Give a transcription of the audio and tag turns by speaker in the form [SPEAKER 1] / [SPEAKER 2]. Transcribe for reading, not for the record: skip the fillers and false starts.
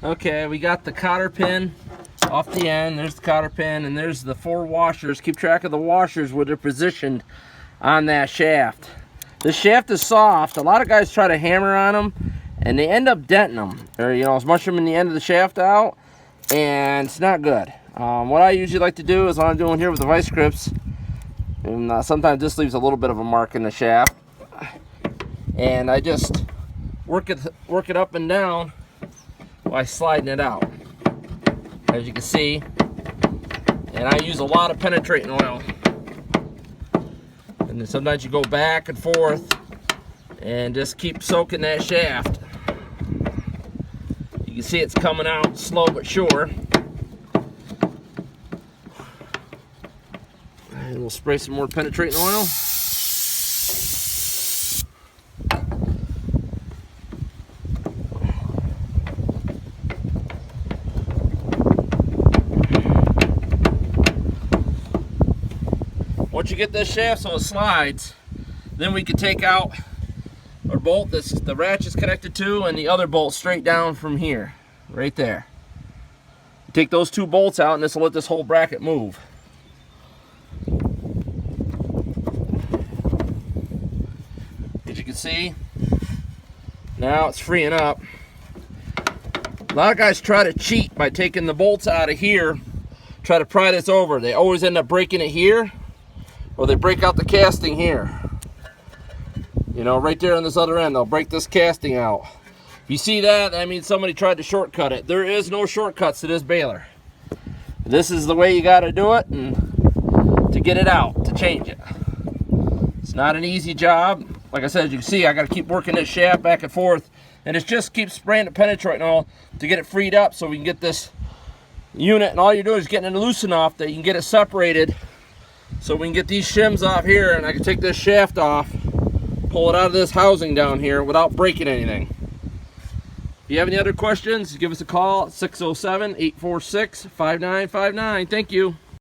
[SPEAKER 1] Okay, we got the cotter pin off the end. There's the cotter pin, and there's the 4 washers. Keep track of the washers where they're positioned on that shaft. The shaft is soft. A lot of guys try to hammer on them, and they end up denting them, or mushrooming the end of the shaft out, and it's not good. What I usually like to do is what I'm doing here with the vice grips, and sometimes this leaves a little bit of a mark in the shaft, and I just work it up and down by sliding it out, as you can see. And I use a lot of penetrating oil, and then sometimes you go back and forth and just keep soaking that shaft. You can see it's coming out slow but sure. And we'll spray some more penetrating oil. Once you get this shaft so it slides, then we can take out our bolt that the ratchet's connected to, and the other bolt straight down from here, right there. Take those 2 bolts out, and this will let this whole bracket move. As you can see, now it's freeing up. A lot of guys try to cheat by taking the bolts out of here, try to pry this over. They always end up breaking it here, or they break out the casting here. Right there on this other end, they'll break this casting out. If you see that, that means somebody tried to shortcut it. There is no shortcuts to this baler. This is the way you got to do it, and to get it out, to change it. It's not an easy job. Like I said, as you can see, I got to keep working this shaft back and forth, and it just keeps spraying the penetrating oil to get it freed up so we can get this unit. And all you're doing is getting it loose enough that you can get it separated, so we can get these shims off here, and I can take this shaft off, pull it out of this housing down here without breaking anything. If you have any other questions, give us a call at 607-846-5959. Thank you.